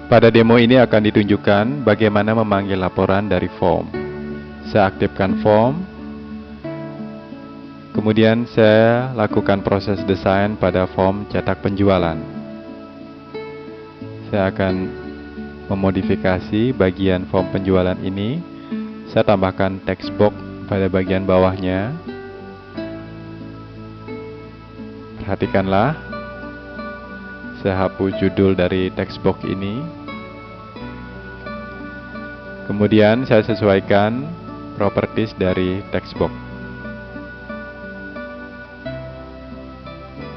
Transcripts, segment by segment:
Pada demo ini akan ditunjukkan bagaimana memanggil laporan dari form. Saya aktifkan form, kemudian saya lakukan proses desain pada form cetak penjualan. Saya akan memodifikasi bagian form penjualan ini. Saya tambahkan text box pada bagian bawahnya. Perhatikanlah, saya hapus judul dari text box ini. Kemudian saya sesuaikan properties dari text box.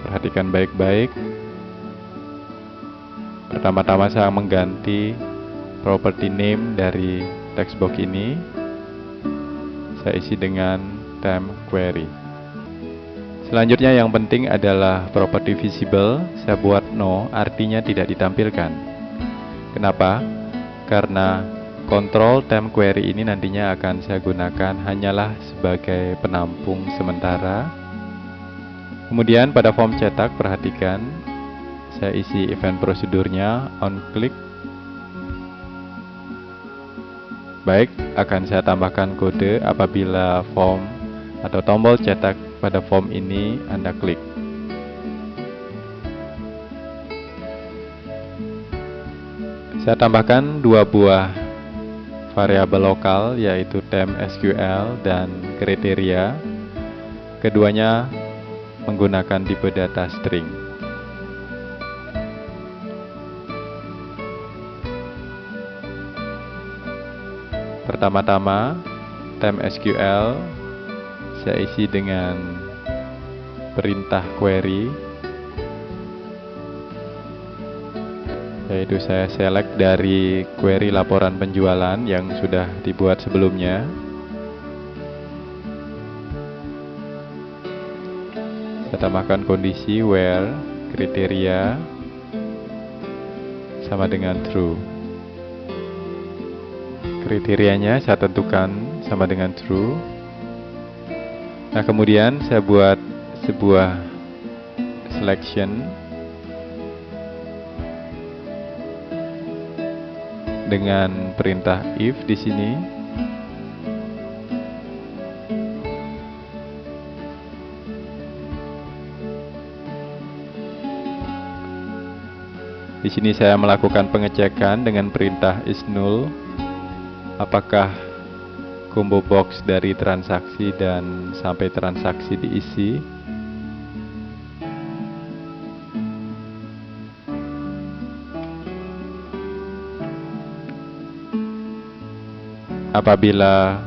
Perhatikan baik-baik. Pertama-tama saya mengganti property name dari text box ini. Saya isi dengan temp query. Selanjutnya yang penting adalah property visible. Saya buat no, artinya tidak ditampilkan. Kenapa? Karena kontrol temp query ini nantinya akan saya gunakan hanyalah sebagai penampung sementara. Kemudian pada form cetak, perhatikan saya isi event prosedurnya on click. Baik, akan saya tambahkan kode apabila form atau tombol cetak pada form ini Anda klik. Saya tambahkan dua buah variabel lokal, yaitu temp SQL dan kriteria. Keduanya menggunakan tipe data string. Pertama-tama, temp SQL saya isi dengan perintah query, yaitu saya select dari query laporan penjualan yang sudah dibuat sebelumnya. Saya tambahkan kondisi where kriteria sama dengan true. Kriterianya saya tentukan sama dengan true. Nah, kemudian saya buat sebuah selection dengan perintah if di sini. Di sini saya melakukan pengecekan dengan perintah is null. Apakah combo box dari transaksi dan sampai transaksi diisi? Apabila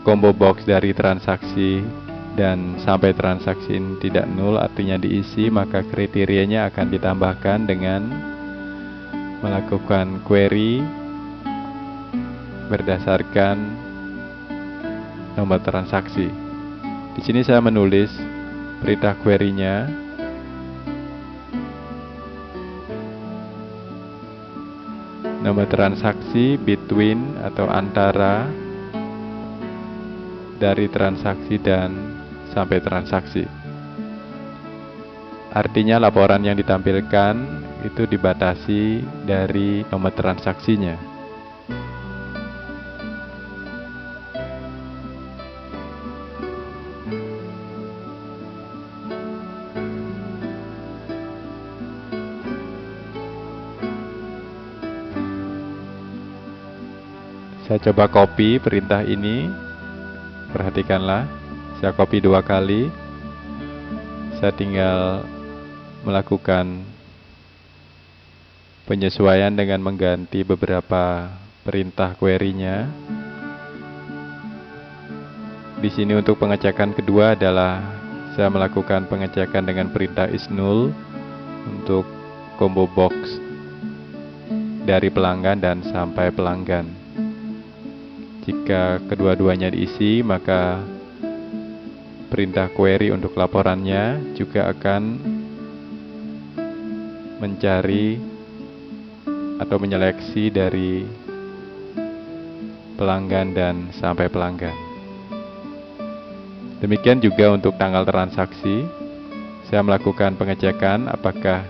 combo box dari transaksi dan sampai transaksi ini tidak nol, artinya diisi, maka kriterianya akan ditambahkan dengan melakukan query berdasarkan nomor transaksi. Di sini saya menulis perintah query-nya nomor transaksi between atau antara dari transaksi dan sampai transaksi. Artinya laporan yang ditampilkan itu dibatasi dari nomor transaksinya. Saya coba copy perintah ini. Perhatikanlah, saya copy 2 kali. Saya tinggal melakukan penyesuaian dengan mengganti beberapa perintah query-nya. Di sini untuk pengecekan kedua adalah saya melakukan pengecekan dengan perintah is null untuk combo box dari pelanggan dan sampai pelanggan. Jika kedua-duanya diisi, maka perintah query untuk laporannya juga akan mencari atau menyeleksi dari pelanggan dan sampai pelanggan. Demikian juga untuk tanggal transaksi. Saya melakukan pengecekan apakah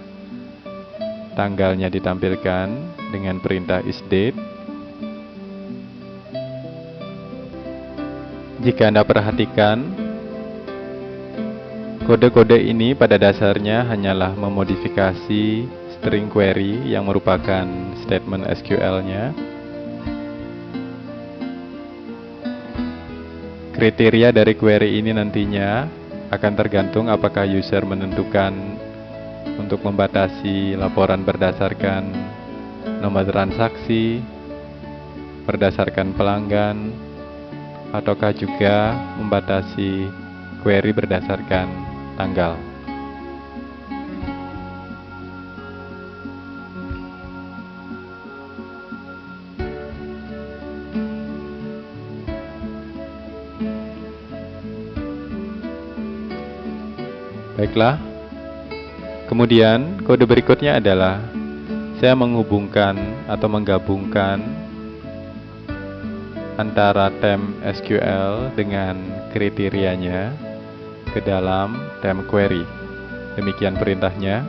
tanggalnya ditampilkan dengan perintah isDate. Jika Anda perhatikan, kode-kode ini pada dasarnya hanyalah memodifikasi string query yang merupakan statement SQL-nya. Kriteria dari query ini nantinya akan tergantung apakah user menentukan untuk membatasi laporan berdasarkan nomor transaksi, berdasarkan pelanggan, ataukah juga membatasi query berdasarkan tanggal. Baiklah. Kemudian kode berikutnya adalah saya menghubungkan atau menggabungkan antara term SQL dengan kriterianya ke dalam term query. Demikian perintahnya.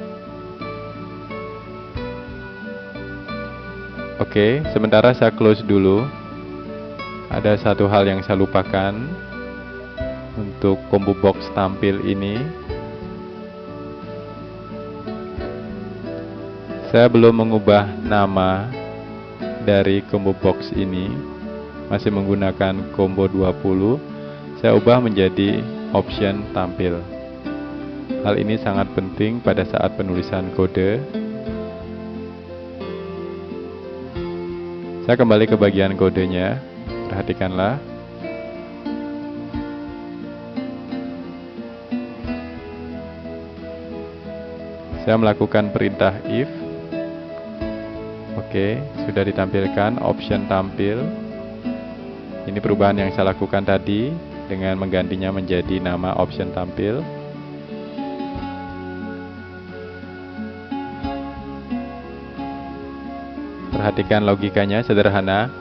Oke, sementara saya close dulu. Ada satu hal yang saya lupakan untuk combo box tampil ini. Saya belum mengubah nama dari combo box ini. Masih menggunakan combo 20, saya ubah menjadi option tampil. Hal ini sangat penting pada saat penulisan kode. Saya kembali ke bagian kodenya, perhatikanlah. Saya melakukan perintah if. Oke, sudah ditampilkan option tampil. Ini perubahan yang saya lakukan tadi dengan menggantinya menjadi nama option tampil. Perhatikan logikanya sederhana.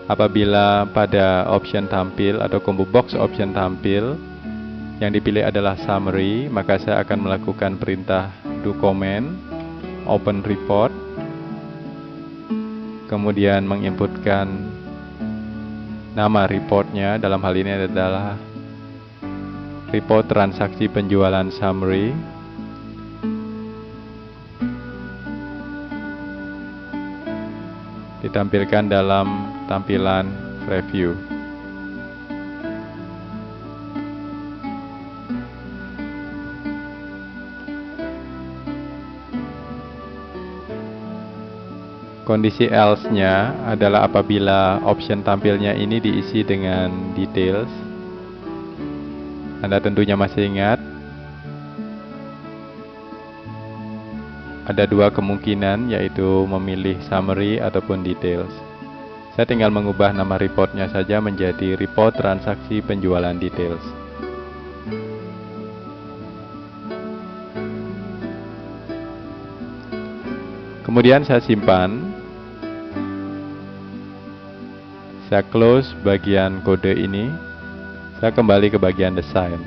Apabila pada option tampil atau combo box option tampil yang dipilih adalah summary, maka saya akan melakukan perintah do comment open report, kemudian menginputkan nama reportnya. Dalam hal ini adalah report transaksi penjualan summary. Ditampilkan dalam tampilan preview. Kondisi else-nya adalah apabila option tampilnya ini diisi dengan details. Anda tentunya masih ingat, ada dua kemungkinan, yaitu memilih summary ataupun details. Saya tinggal mengubah nama reportnya saja menjadi report transaksi penjualan details. Kemudian saya simpan. Saya close bagian kode ini. Saya kembali ke bagian desain.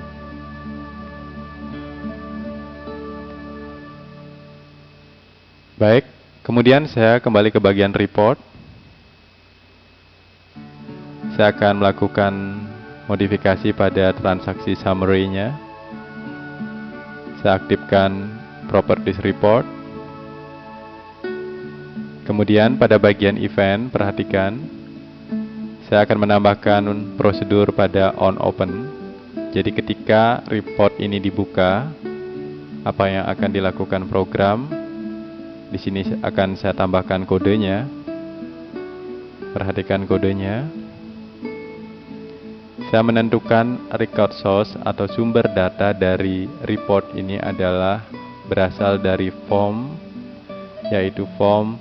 Baik, kemudian saya kembali ke bagian report. Saya akan melakukan modifikasi pada transaksi summary-nya. Saya aktifkan properties report. Kemudian pada bagian event, perhatikan, saya akan menambahkan prosedur pada on open. Jadi ketika report ini dibuka, apa yang akan dilakukan program? Di sini akan saya tambahkan kodenya. Perhatikan kodenya. Saya menentukan record source atau sumber data dari report ini adalah berasal dari form, yaitu form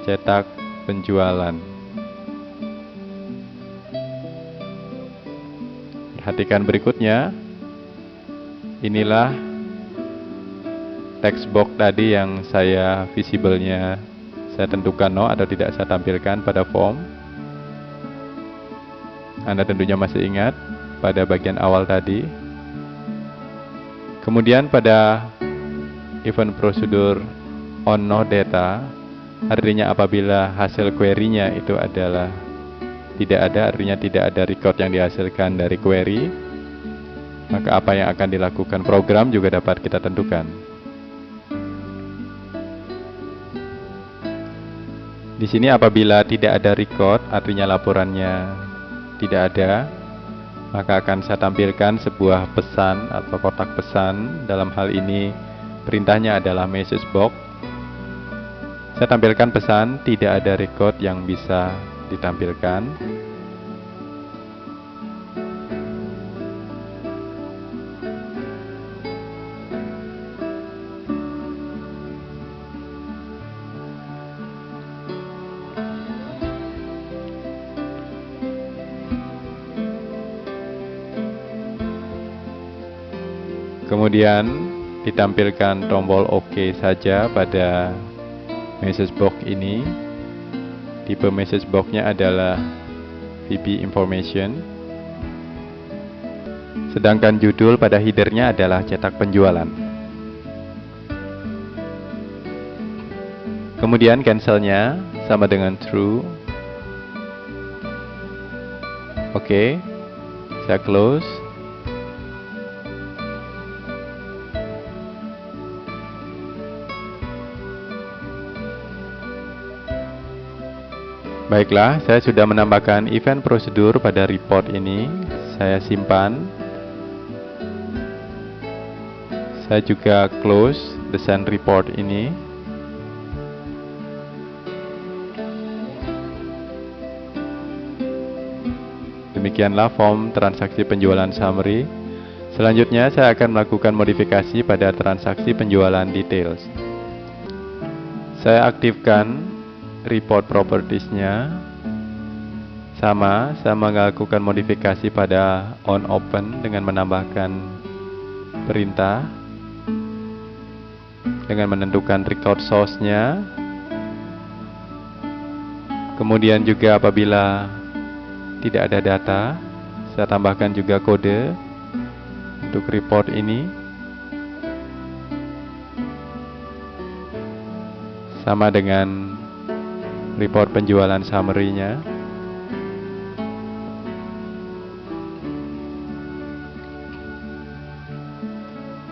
cetak penjualan. Perhatikan berikutnya. Inilah text box tadi yang saya visible-nya saya tentukan no atau tidak saya tampilkan pada form. Anda tentunya masih ingat pada bagian awal tadi. Kemudian pada event prosedur on no data, artinya apabila hasil query-nya itu adalah tidak ada, artinya tidak ada record yang dihasilkan dari query, maka apa yang akan dilakukan program juga dapat kita tentukan. Di sini apabila tidak ada record, artinya laporannya tidak ada, maka akan saya tampilkan sebuah pesan atau kotak pesan. Dalam hal ini perintahnya adalah message box. Saya tampilkan pesan tidak ada record yang bisa ditampilkan. Kemudian ditampilkan tombol OK saja pada message box ini. Tipe message box-nya adalah VB Information. Sedangkan judul pada header-nya adalah cetak penjualan. Kemudian cancel-nya sama dengan true. Oke, saya close. Baiklah, saya sudah menambahkan event prosedur pada report ini. Saya simpan. Saya juga close desain report ini. Demikianlah form transaksi penjualan summary. Selanjutnya saya akan melakukan modifikasi pada transaksi penjualan details. Saya aktifkan report properties-nya. Sama, saya melakukan modifikasi pada on open dengan menambahkan perintah, dengan menentukan record source-nya. Kemudian juga apabila tidak ada data, saya tambahkan juga kode untuk report ini. Sama dengan report penjualan summary-nya.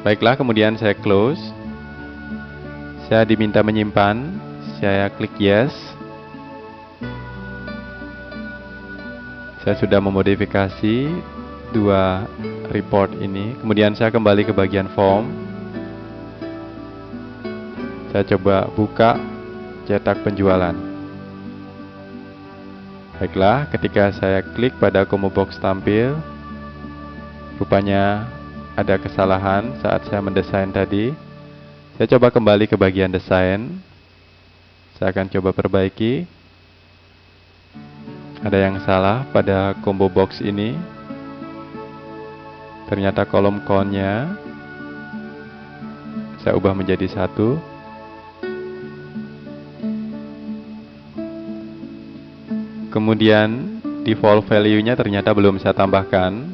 Baiklah, kemudian saya close. Saya diminta menyimpan. Saya klik yes. Saya sudah memodifikasi dua report ini. Kemudian saya kembali ke bagian form. Saya coba buka cetak penjualan. Baiklah, ketika saya klik pada combo box tampil, rupanya ada kesalahan saat saya mendesain tadi. Saya coba kembali ke bagian desain. Saya akan coba perbaiki. Ada yang salah pada combo box ini. Ternyata kolom count-nya saya ubah menjadi 1. Kemudian default value-nya ternyata belum saya tambahkan.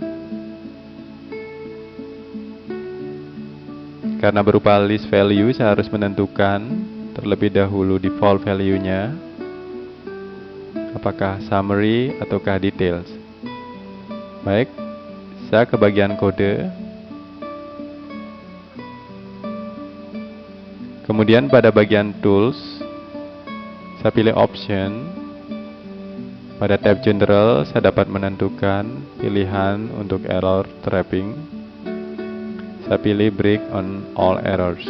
Karena berupa list value, saya harus menentukan terlebih dahulu default value-nya. Apakah summary ataukah details. Baik, saya ke bagian kode. Kemudian pada bagian tools, saya pilih option. Pada tab general, saya dapat menentukan pilihan untuk error trapping. Saya pilih break on all errors.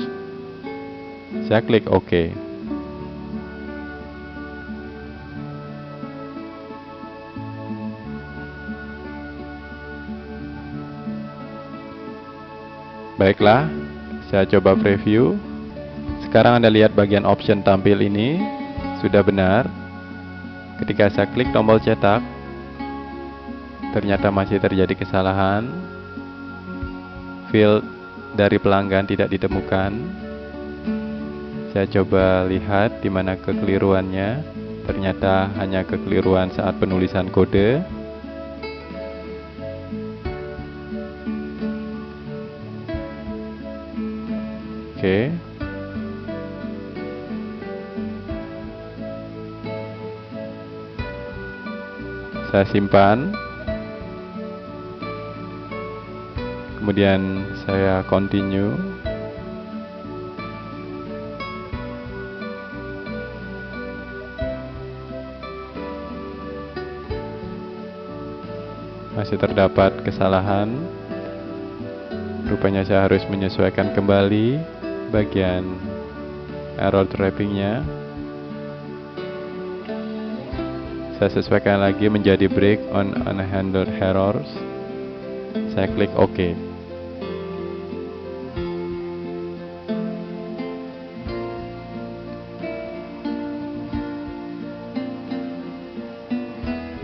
Saya klik OK. Baiklah, saya coba preview. Sekarang Anda lihat bagian option tampil ini sudah benar. Ketika saya klik tombol cetak, ternyata masih terjadi kesalahan. Field dari pelanggan tidak ditemukan. Saya coba lihat di mana kekeliruannya. Ternyata hanya kekeliruan saat penulisan kode. Oke. Saya simpan. Kemudian saya continue. Masih terdapat kesalahan. Rupanya saya harus menyesuaikan kembali bagian error trappingnya. Saya sesuaikan lagi menjadi break on unhandled errors. Saya klik OK.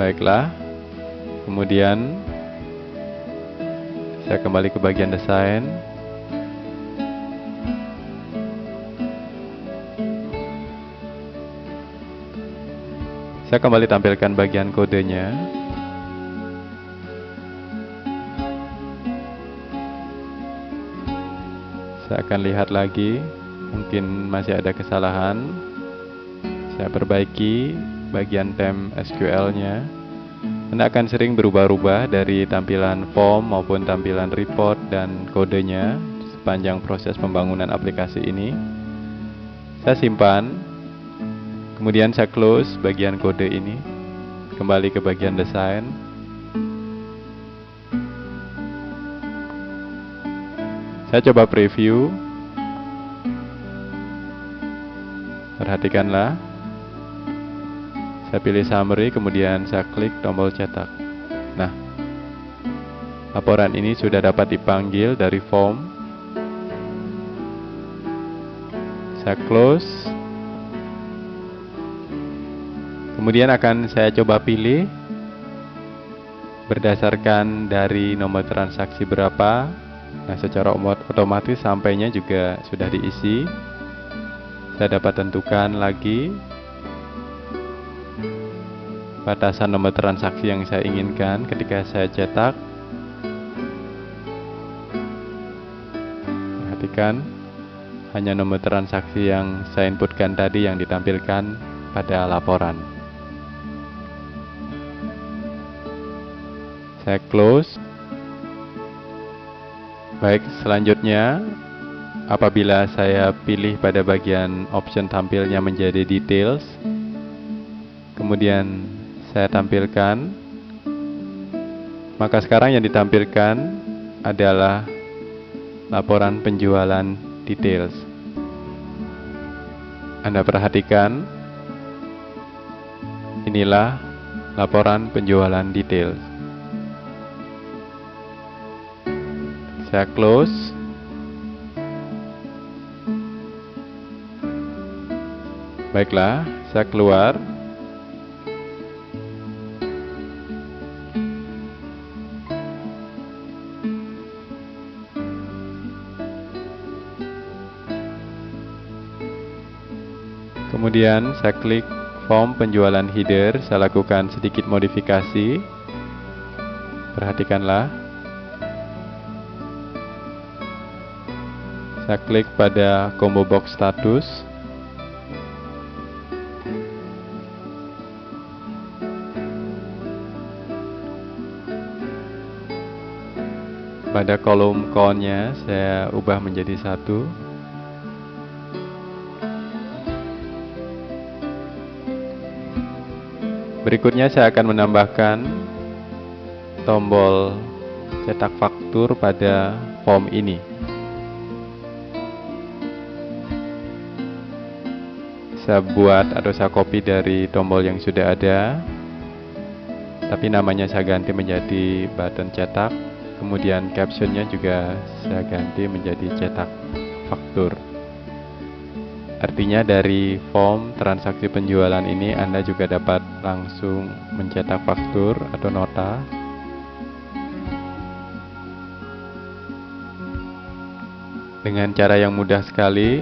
Baiklah. Kemudian saya kembali ke bagian desain. Saya kembali tampilkan bagian kodenya. Saya akan lihat lagi, mungkin masih ada kesalahan. Saya perbaiki bagian tem SQL-nya. Anda akan sering berubah-ubah dari tampilan form maupun tampilan report dan kodenya sepanjang proses pembangunan aplikasi ini. Saya simpan, kemudian saya close bagian kode ini, kembali ke bagian desain. Saya coba preview. Perhatikanlah. Saya pilih summary, kemudian saya klik tombol cetak. Nah, laporan ini sudah dapat dipanggil dari form. Saya close. Kemudian akan saya coba pilih berdasarkan dari nomor transaksi berapa. Nah, secara otomatis sampainya juga sudah diisi. Saya dapat tentukan lagi batasan nomor transaksi yang saya inginkan ketika saya cetak. Perhatikan, hanya nomor transaksi yang saya inputkan tadi yang ditampilkan pada laporan. Saya close. Baik, selanjutnya apabila saya pilih pada bagian option tampilnya menjadi details, kemudian saya tampilkan, maka sekarang yang ditampilkan adalah laporan penjualan details. Anda perhatikan, inilah laporan penjualan details. Saya close. Baiklah, saya keluar. Kemudian saya klik form penjualan header, saya lakukan sedikit modifikasi. Perhatikanlah. Saya klik pada combo box status. Pada kolom count-nya saya ubah menjadi 1. Berikutnya saya akan menambahkan tombol cetak faktur pada form ini. Saya buat atau saya copy dari tombol yang sudah ada, tapi namanya saya ganti menjadi button cetak. Kemudian captionnya juga saya ganti menjadi cetak faktur. Artinya dari form transaksi penjualan ini Anda juga dapat langsung mencetak faktur atau nota. Dengan cara yang mudah sekali,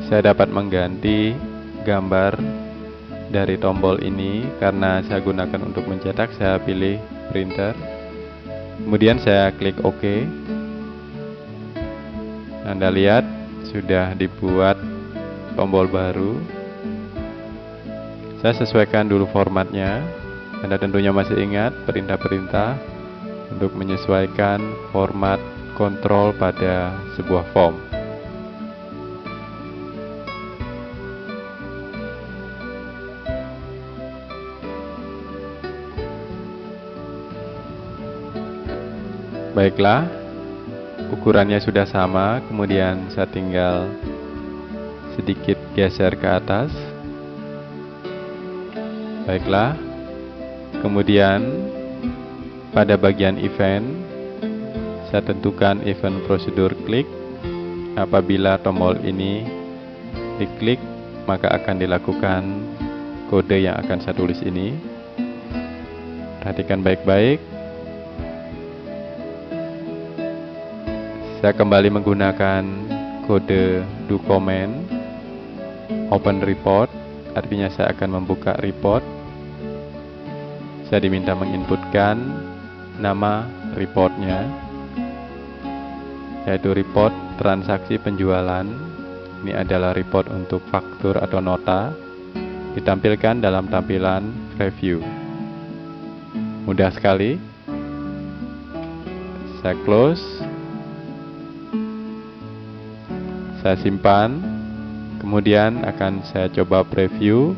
saya dapat mengganti gambar dari tombol ini. Karena saya gunakan untuk mencetak, saya pilih printer. Kemudian saya klik OK. Anda lihat sudah dibuat tombol baru. Saya sesuaikan dulu formatnya. Anda tentunya masih ingat perintah-perintah untuk menyesuaikan format kontrol pada sebuah form. Baiklah, ukurannya sudah sama, kemudian saya tinggal sedikit geser ke atas. Baiklah, kemudian pada bagian event, saya tentukan event prosedur klik. Apabila tombol ini diklik, maka akan dilakukan kode yang akan saya tulis ini. Perhatikan baik-baik. Saya kembali menggunakan kode do command open report, artinya saya akan membuka report. Saya diminta menginputkan nama reportnya, yaitu report transaksi penjualan. Ini adalah report untuk faktur atau nota, ditampilkan dalam tampilan preview. Mudah sekali. Saya close, saya simpan, kemudian akan saya coba preview.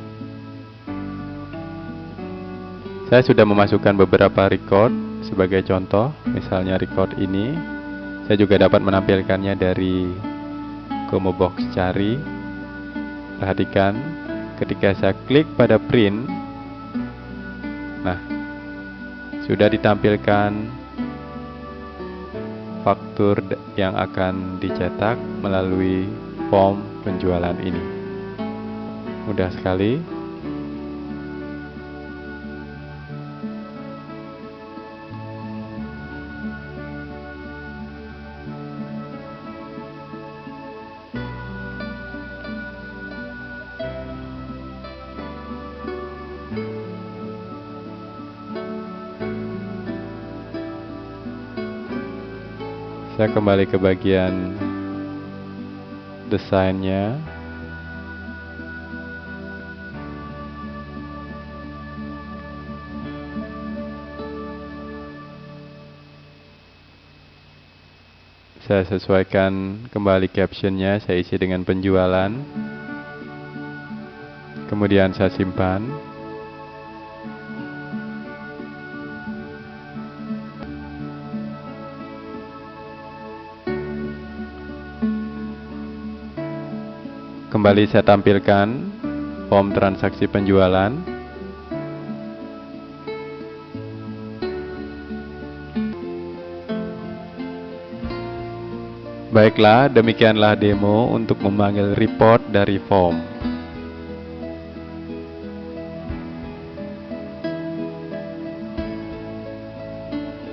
Saya sudah memasukkan beberapa record sebagai contoh, misalnya record ini. Saya juga dapat menampilkannya dari combo box cari. Perhatikan, ketika saya klik pada print, nah, sudah ditampilkan faktur yang akan dicetak melalui form penjualan ini. Mudah sekali. Saya kembali ke bagian desainnya. Saya sesuaikan kembali captionnya, saya isi dengan penjualan. Kemudian saya simpan. Kembali saya tampilkan form transaksi penjualan. Baiklah, demikianlah demo untuk memanggil report dari form.